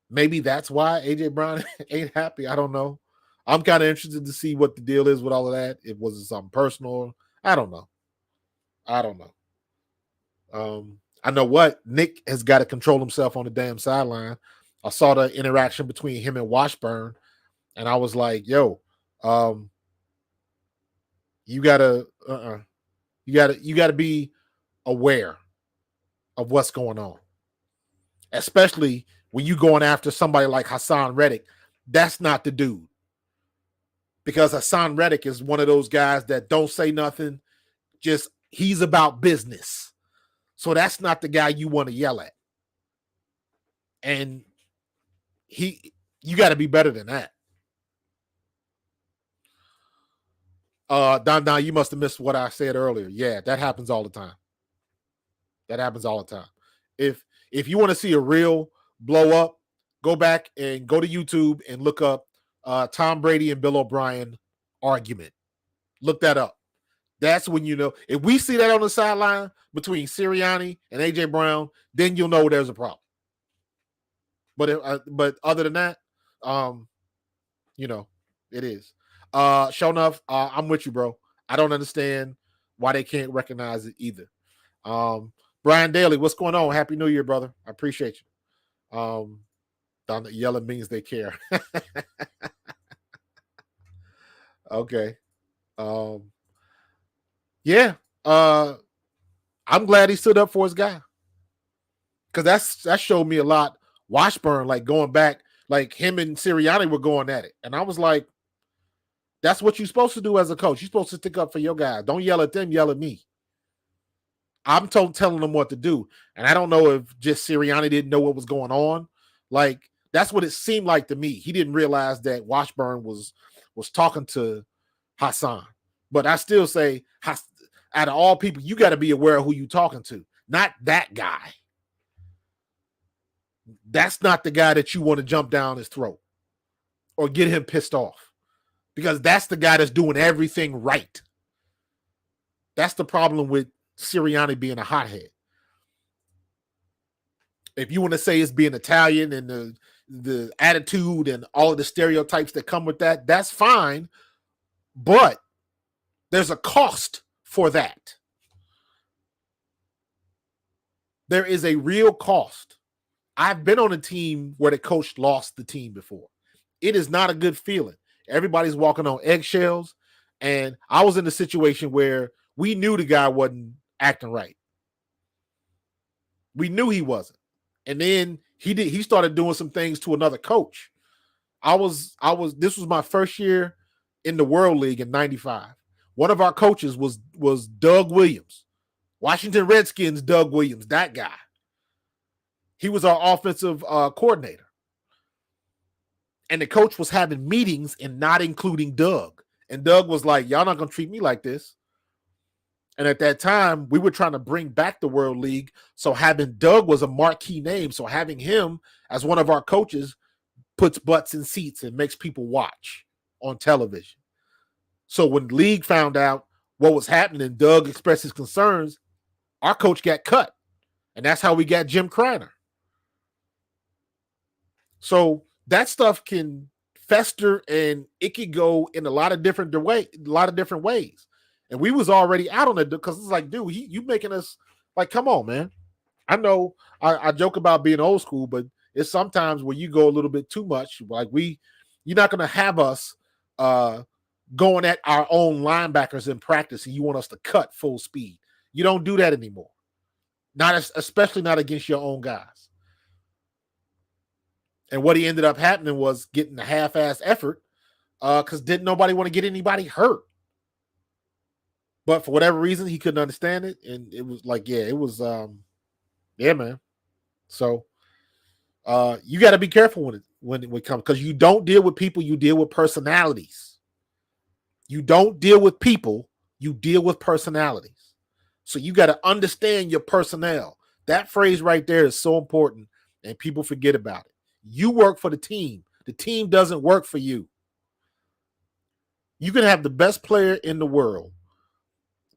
Maybe that's why A.J. Brown ain't happy. I don't know. I'm kind of interested to see what the deal is with all of that. It was something personal. I don't know. I know what Nick has got to control himself on the damn sideline. I saw the interaction between him and Washburn, and I was like, "Yo, you gotta be aware of what's going on, especially when you going after somebody like Hassan Reddick. That's not the dude, because Hassan Reddick is one of those guys that don't say nothing. Just he's about business, so that's not the guy you want to yell at, and." You got to be better than that. Don, you must have missed what I said earlier. Yeah, that happens all the time. If If you want to see a real blow up, go back and go to YouTube and look up Tom Brady and Bill O'Brien argument. Look that up. That's when you know. If we see that on the sideline between Sirianni and AJ Brown, then you'll know there's a problem. But other than that, it is. Sure enough, I'm with you, bro. I don't understand why they can't recognize it either. Brian Daly, what's going on? Happy New Year, brother. I appreciate you. Down the yelling means they care. Okay. Yeah. I'm glad he stood up for his guy. Because that showed me a lot. Washburn, like going back, like him and Sirianni were going at it. And I was like, that's what you're supposed to do as a coach. You're supposed to stick up for your guys. Don't yell at them, yell at me. I'm telling them what to do. And I don't know if just Sirianni didn't know what was going on. Like, that's what it seemed like to me. He didn't realize that Washburn was talking to Hassan. But I still say, out of all people, you got to be aware of who you're talking to. Not that guy. That's not the guy that you want to jump down his throat or get him pissed off, because that's the guy that's doing everything right. That's the problem with Sirianni being a hothead. If you want to say it's being Italian and the attitude and all of the stereotypes that come with that, that's fine. But there's a cost for that. There is a real cost. I've been on a team where the coach lost the team before. It is not a good feeling. Everybody's walking on eggshells. And I was in a situation where we knew the guy wasn't acting right. We knew he wasn't. And then he started doing some things to another coach. This was my first year in the World League in 95. One of our coaches was Doug Williams. Washington Redskins, Doug Williams, that guy. He was our offensive coordinator. And the coach was having meetings and not including Doug. And Doug was like, y'all not going to treat me like this. And at that time, we were trying to bring back the World League. So having Doug was a marquee name. So having him as one of our coaches puts butts in seats and makes people watch on television. So when the league found out what was happening, Doug expressed his concerns, our coach got cut. And that's how we got Jim Kreiner. So that stuff can fester and it could go in a lot of different ways. And we was already out on it because it's like, dude, you making us like, come on, man. I know I joke about being old school, but it's sometimes where you go a little bit too much. Like you're not going to have us going at our own linebackers in practice and you want us to cut full speed. You don't do that anymore. Especially not against your own guys. And what he ended up happening was getting a half-ass effort because didn't nobody want to get anybody hurt. But for whatever reason, he couldn't understand it. And it was like, man. So you got to be careful when it comes, because you don't deal with people, you deal with personalities. You don't deal with people, you deal with personalities. So you got to understand your personnel. That phrase right there is so important, and people forget about it. You work for the team. The team doesn't work for you. You can have the best player in the world,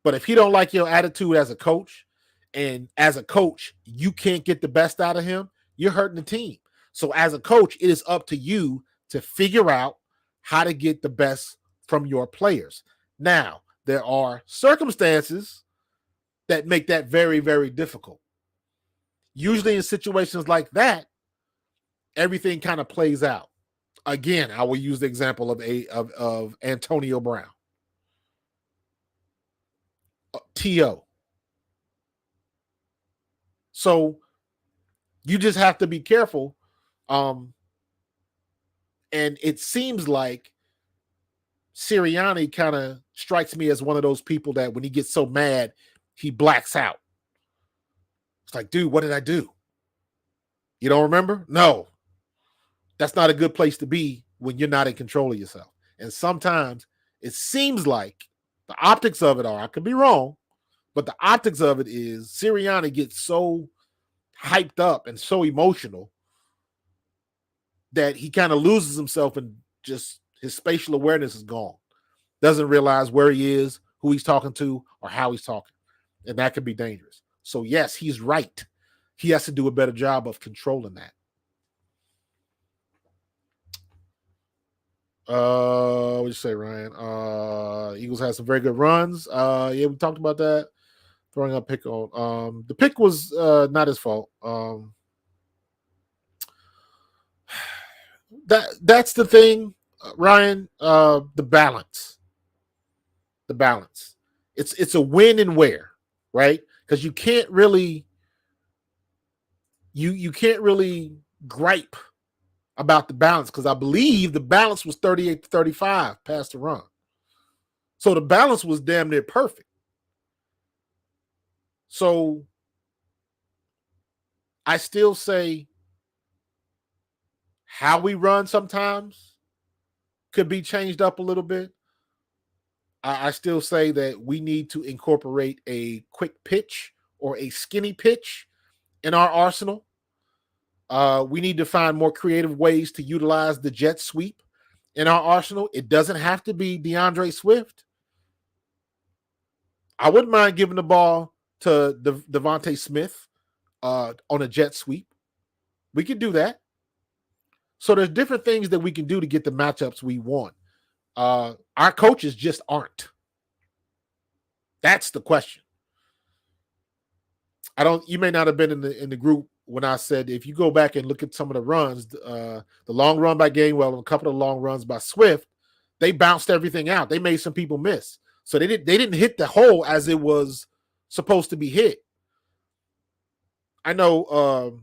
but if he don't like your attitude as a coach, and as a coach, you can't get the best out of him, you're hurting the team. So as a coach, it is up to you to figure out how to get the best from your players. Now, there are circumstances that make that very, very difficult. Usually in situations like that, everything kind of plays out. Again, I will use the example of Antonio Brown. T.O. So you just have to be careful. And it seems like Sirianni kind of strikes me as one of those people that when he gets so mad, he blacks out. It's like, dude, what did I do? You don't remember? No. That's not a good place to be when you're not in control of yourself. And sometimes it seems like the optics of it are, I could be wrong, but the optics of it is Sirianni gets so hyped up and so emotional that he kind of loses himself and just his spatial awareness is gone. Doesn't realize where he is, who he's talking to, or how he's talking. And that could be dangerous. So, yes, he's right. He has to do a better job of controlling that. What you say, Ryan? Eagles had some very good runs. Yeah, we talked about that. Throwing a pick on. The pick was not his fault. That's the thing, Ryan. The balance. The balance. It's a win and where, right? Because you can't really you can't really gripe about the balance, because I believe the balance was 38-35 past the run. So the balance was damn near perfect. So I still say how we run sometimes could be changed up a little bit. I still say that we need to incorporate a quick pitch or a skinny pitch in our arsenal. We need to find more creative ways to utilize the jet sweep in our arsenal. It doesn't have to be DeAndre Swift. I wouldn't mind giving the ball to Devontae Smith on a jet sweep. We could do that. So there's different things that we can do to get the matchups we want. Our coaches just aren't. That's the question. You may not have been in the group when I said, if you go back and look at some of the runs, the long run by Gainwell and a couple of long runs by Swift, they bounced everything out. They made some people miss. So they didn't hit the hole as it was supposed to be hit. I know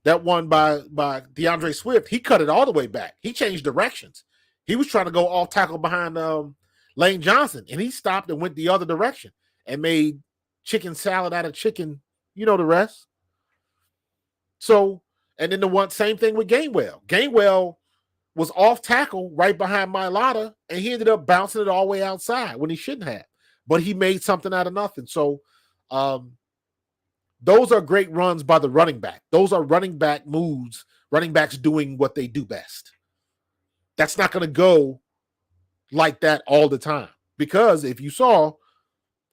that one by DeAndre Swift, he cut it all the way back. He changed directions. He was trying to go off tackle behind Lane Johnson, and he stopped and went the other direction and made chicken salad out of chicken. You know the rest. So, and then the same thing with Gainwell. Gainwell was off tackle right behind Mailata, and he ended up bouncing it all the way outside when he shouldn't have. But he made something out of nothing. So, those are great runs by the running back. Those are running back moves, running backs doing what they do best. That's not going to go like that all the time, because if you saw,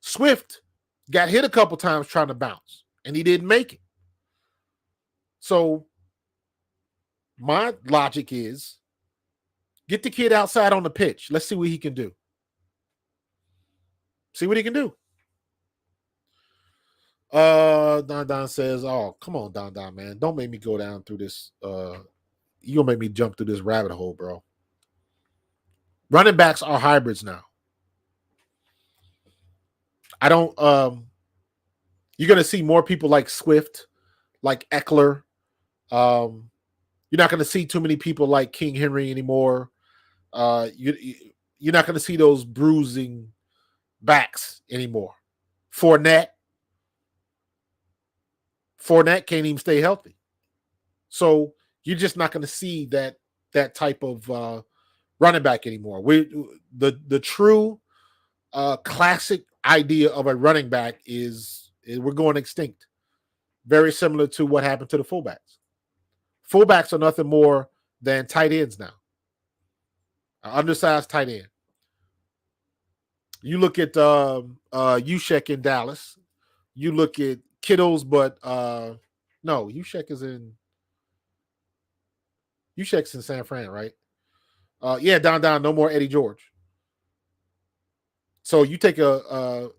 Swift got hit a couple times trying to bounce, and he didn't make it. So my logic is get the kid outside on the pitch. Let's see what he can do. See what he can do. Don says, oh, come on, Don, man. Don't make me go down through this. You're going to make me jump through this rabbit hole, bro. Running backs are hybrids now. I don't you're going to see more people like Swift, like Eckler. You're not going to see too many people like King Henry anymore. You're not going to see those bruising backs anymore. Fournette can't even stay healthy. So you're just not going to see that type of running back anymore. The true classic idea of a running back is we're going extinct. Very similar to what happened to the fullbacks. Fullbacks are nothing more than tight ends now. An undersized tight end. You look at Juszczyk in Dallas. You look at Kittles, but no, Juszczyk's in San Fran, right? Yeah, down, no more Eddie George. So you take a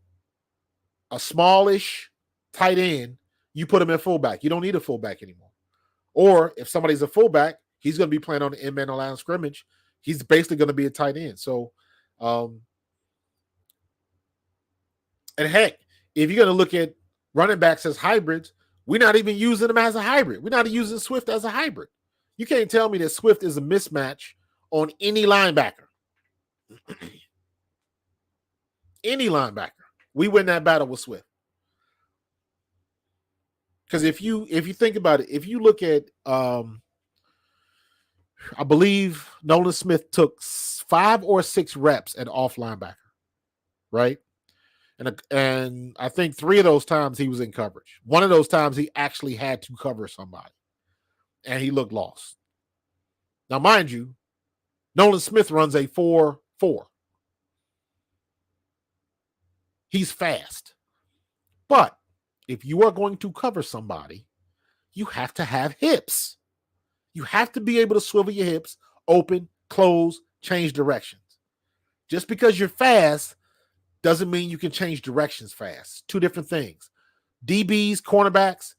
smallish tight end, you put him in fullback. You don't need a fullback anymore. Or if somebody's a fullback, he's going to be playing on the end-man line of scrimmage. He's basically going to be a tight end. So, and heck, if you're going to look at running backs as hybrids, we're not even using them as a hybrid. We're not using Swift as a hybrid. You can't tell me that Swift is a mismatch on any linebacker. Any linebacker. We win that battle with Swift. Because if you think about it, if you look at, I believe Nolan Smith took 5 or 6 reps at off linebacker, right? And I think 3 of those times he was in coverage. One of those times he actually had to cover somebody, and he looked lost. Now, mind you, Nolan Smith runs a 4-4. He's fast. But if you are going to cover somebody, you have to have hips. You have to be able to swivel your hips, open, close, change directions. Just because you're fast doesn't mean you can change directions fast. 2 different things. DBs, cornerbacks,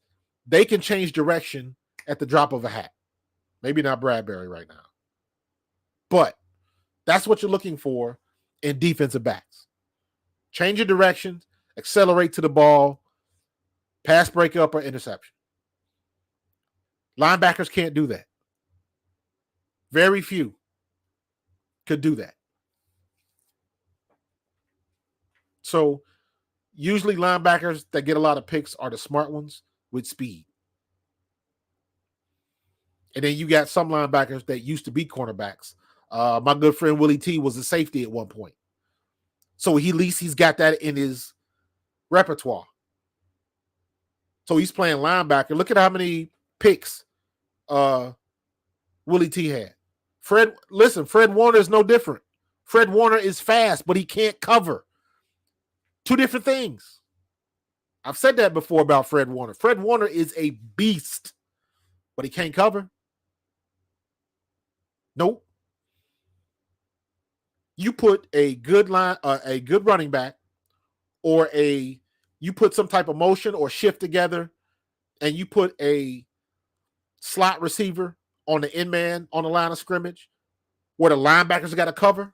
they can change direction at the drop of a hat. Maybe not Bradbury right now. But that's what you're looking for in defensive backs. Change your direction, accelerate to the ball, pass breakup or interception. Linebackers can't do that. Very few could do that. So usually linebackers that get a lot of picks are the smart ones with speed. And then you got some linebackers that used to be cornerbacks. My good friend Willie T was a safety at one point. So at least he's got that in his repertoire. So he's playing linebacker. Look at how many picks Willie T had. Fred Warner is no different. Fred Warner is fast, but he can't cover. 2 different things. I've said that before about Fred Warner. Fred Warner is a beast, but he can't cover. Nope. You put a good running back, or you put some type of motion or shift together, and you put a slot receiver on the end man on the line of scrimmage, where the linebackers got to cover.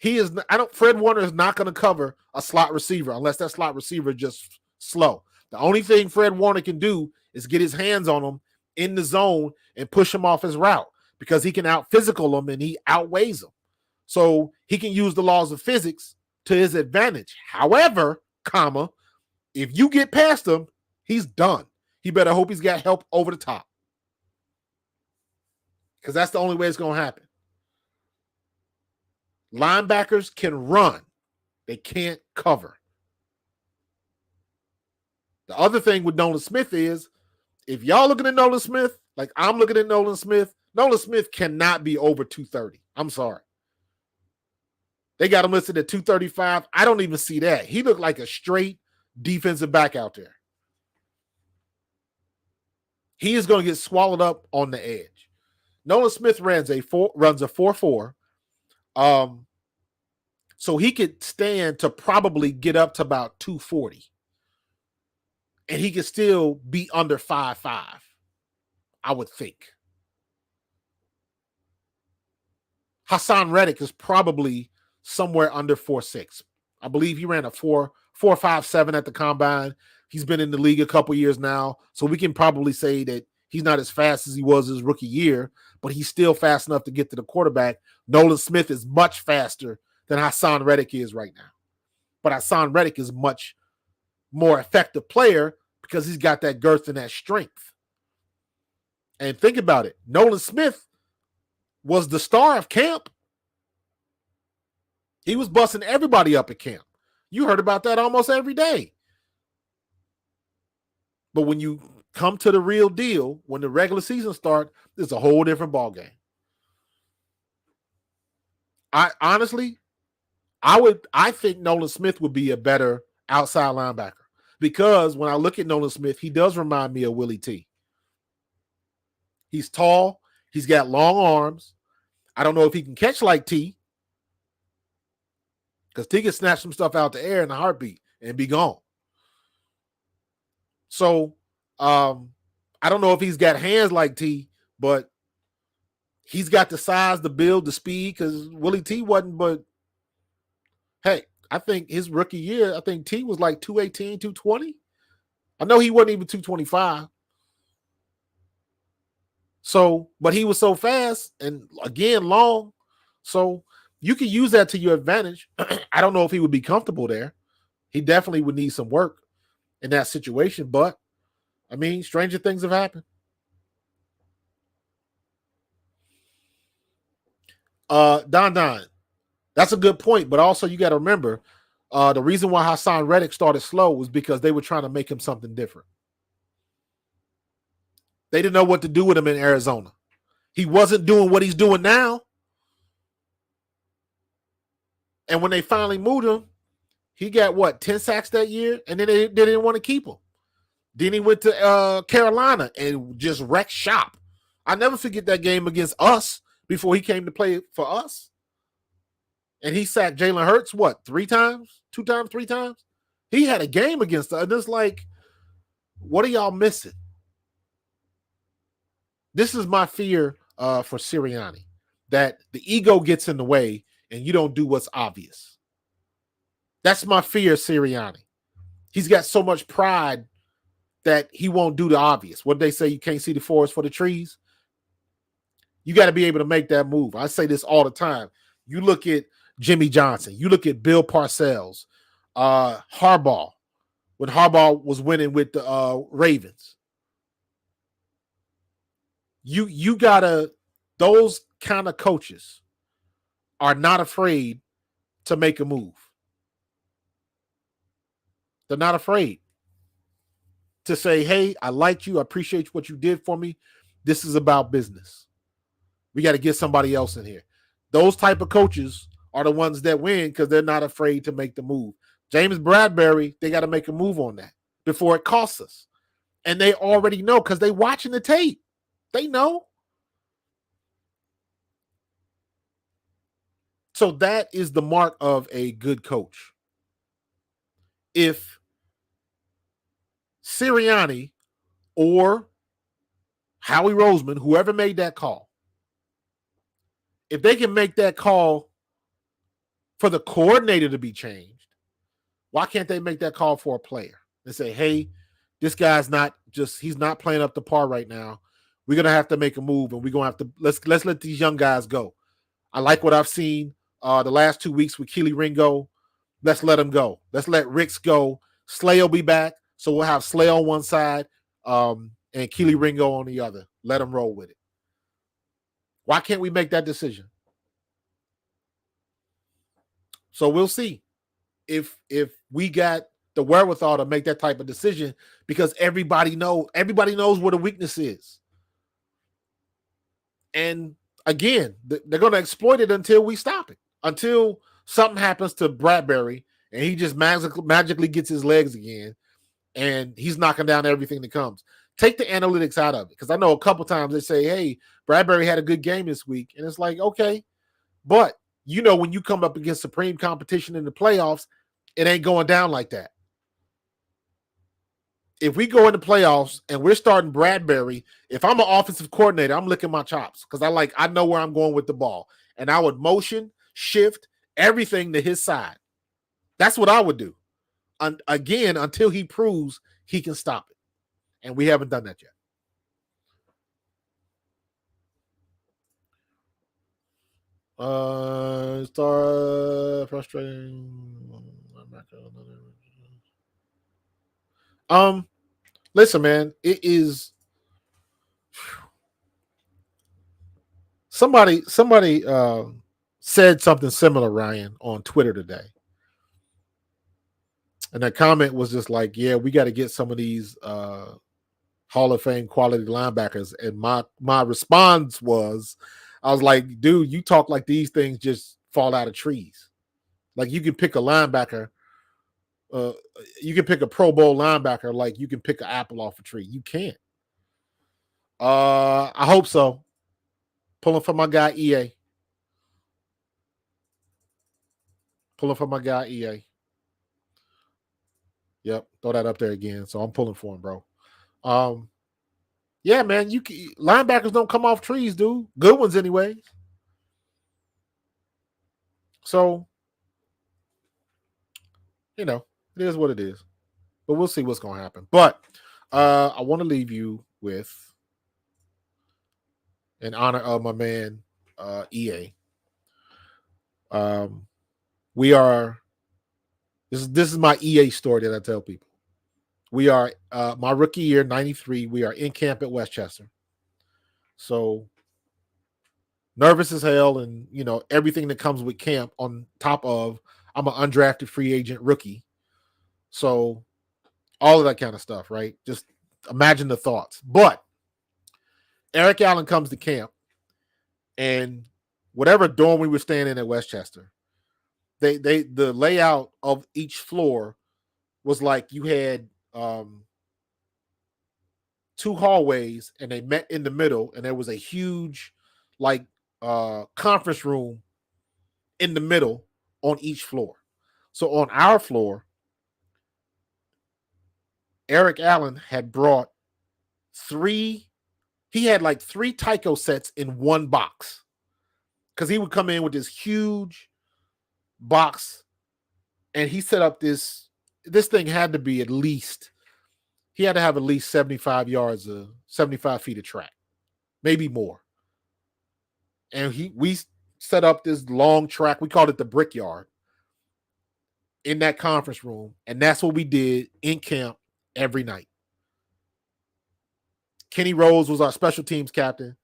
Fred Warner is not going to cover a slot receiver unless that slot receiver is just slow. The only thing Fred Warner can do is get his hands on him in the zone and push him off his route, because he can out-physical him and he outweighs him. So he can use the laws of physics to his advantage. However, if you get past him, he's done. He better hope he's got help over the top, because that's the only way it's going to happen. Linebackers can run. They can't cover. The other thing with Nolan Smith is, if y'all looking at Nolan Smith, like I'm looking at Nolan Smith cannot be over 230. I'm sorry. They got him listed at 235. I don't even see that. He looked like a straight defensive back out there. He is going to get swallowed up on the edge. Nolan Smith runs a 4-4. So he could stand to probably get up to about 240. And he could still be under 5'5", I would think. Hassan Reddick is probably somewhere under 4'6". I believe he ran a 4.57 at the combine. He's been in the league a couple years now, so we can probably say that he's not as fast as he was his rookie year, but he's still fast enough to get to the quarterback. Nolan Smith is much faster than Hassan Reddick is right now. But Hassan Reddick is much more effective player because he's got that girth and that strength. And think about it. Nolan Smith was the star of camp. He was busting everybody up at camp. You heard about that almost every day. But when you come to the real deal, when the regular season starts, it's a whole different ballgame. I think Nolan Smith would be a better outside linebacker, because when I look at Nolan Smith, he does remind me of Willie T. He's tall. He's got long arms. I don't know if he can catch like T, because T can snatch some stuff out the air in a heartbeat and be gone. So I don't know if he's got hands like T, but he's got the size, the build, the speed, because Willie T wasn't. But hey, I think his rookie year, I think T was like 218, 220. I know he wasn't even 225. So, but he was so fast and again long. So you can use that to your advantage. I don't know if he would be comfortable there. He definitely would need some work in that situation. But I mean, stranger things have happened. Don, that's a good point. But also you got to remember, The reason why Hassan Reddick started slow was because they were trying to make him something different. They didn't know what to do with him in Arizona. He wasn't doing what he's doing now. And when they finally moved him, he got 10 sacks that year, and then they didn't want to keep him. Then he went to Carolina and just wrecked shop. I never forget that game against us before he came to play for us. And he sacked Jalen Hurts, 3 times? 2 times, 3 times? He had a game against us. And it's like, what are y'all missing? This is my fear for Sirianni, that the ego gets in the way and you don't do what's obvious. That's my fear, Sirianni. He's got so much pride that he won't do the obvious. What they say, you can't see the forest for the trees. You got to be able to make that move. I say this all the time. You look at Jimmy Johnson. You look at Bill Parcells, Harbaugh, when Harbaugh was winning with the Ravens. You gotta, those kind of coaches are not afraid to make a move. They're not afraid to say, hey, I like you. I appreciate what you did for me. This is about business. We got to get somebody else in here. Those type of coaches are the ones that win because they're not afraid to make the move. James Bradbury, they got to make a move on that before it costs us. And they already know because they watching the tape. They know. So that is the mark of a good coach. If Sirianni or Howie Roseman, whoever made that call, if they can make that call for the coordinator to be changed, why can't they make that call for a player and say, hey, this guy's he's not playing up to par right now. We're going to have to make a move, and we're going to have to, let's let these young guys go. I like what I've seen the last 2 weeks with Keely Ringo. Let's let him go. Let's let Ricks go. Slay will be back. So we'll have Slay on one side and Keely Ringo on the other. Let him roll with it. Why can't we make that decision? So we'll see if we got the wherewithal to make that type of decision, because everybody knows where the weakness is. And again, they're going to exploit it until we stop it, until something happens to Bradbury and he just magically gets his legs again and he's knocking down everything that comes. Take the analytics out of it, because I know a couple times they say, hey, Bradbury had a good game this week. And it's like, okay, but when you come up against supreme competition in the playoffs, it ain't going down like that. If we go into playoffs and we're starting Bradbury, if I'm an offensive coordinator, I'm licking my chops because I know where I'm going with the ball. And I would motion, shift, everything to his side. That's what I would do. Again, until he proves he can stop it. And we haven't done that yet. Start frustrating. Listen, man, it is somebody said something similar, Ryan, on Twitter today. And that comment was just like, yeah, we got to get some of these Hall of Fame quality linebackers. And my response was, I was like, dude, you talk like these things just fall out of trees. Like you can pick a linebacker. You can pick a Pro Bowl linebacker like you can pick an apple off a tree. You can't. I hope so. Pulling for my guy EA. Yep, throw that up there again. So I'm pulling for him, bro. Yeah, man, linebackers don't come off trees, dude. Good ones, anyway. So, it is what it is. But we'll see what's going to happen. But I want to leave you with, in honor of my man EA. This is my EA story that I tell people. We are my rookie year, 93. We are in camp at Westchester. So nervous as hell, and everything that comes with camp on top of I'm an undrafted free agent rookie. So all of that kind of stuff, right? Just imagine the thoughts. But Eric Allen comes to camp, and whatever dorm we were staying in at Westchester, the layout of each floor was like you had two hallways, and they met in the middle, and there was a huge like conference room in the middle on each floor. So on our floor, Eric Allen had brought he had like 3 Tyco sets in one box, because he would come in with this huge box, and he set up this thing had to be he had to have at least 75 feet of track, maybe more. And we set up this long track. We called it the Brickyard in that conference room. And that's what we did in camp every night. Kenny Rose was our special teams captain.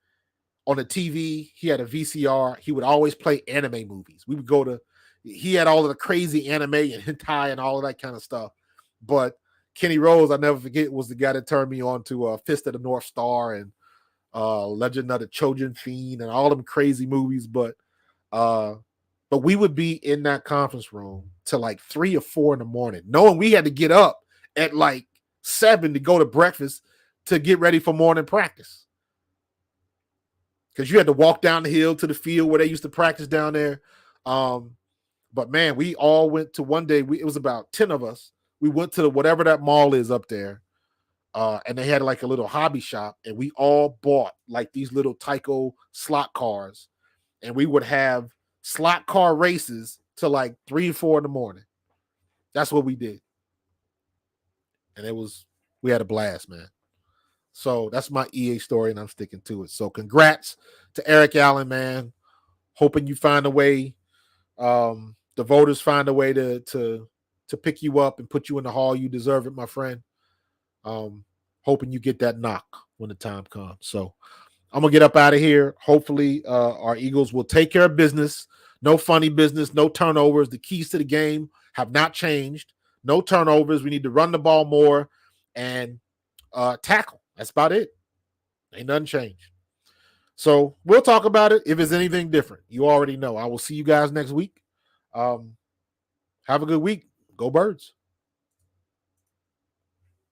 On the TV, he had a VCR. He would always play anime movies. He had all of the crazy anime and hentai and all of that kind of stuff. But Kenny Rose, I'll never forget, was the guy that turned me on to Fist of the North Star and Legend of the Trojan Fiend and all them crazy movies. But we would be in that conference room till like 3 or 4 in the morning, knowing we had to get up at like 7 to go to breakfast to get ready for morning practice. Because you had to walk down the hill to the field where they used to practice down there. But man, we all went to one day. It was about 10 of us. We went to whatever that mall is up there. And they had like a little hobby shop, and we all bought like these little Tyco slot cars, and we would have slot car races till like 3 or 4 in the morning. That's what we did. And we had a blast, man. So that's my EA story, and I'm sticking to it. So congrats to Eric Allen, man. Hoping you find a way, the voters find a way to pick you up and put you in the hall. You deserve it, my friend. Hoping you get that knock when the time comes. So I'm going to get up out of here. Hopefully our Eagles will take care of business. No funny business, no turnovers. The keys to the game have not changed. No turnovers. We need to run the ball more and tackle. That's about it. Ain't nothing changed. So we'll talk about it if it's anything different. You already know. I will see you guys next week. Have a good week. Go Birds.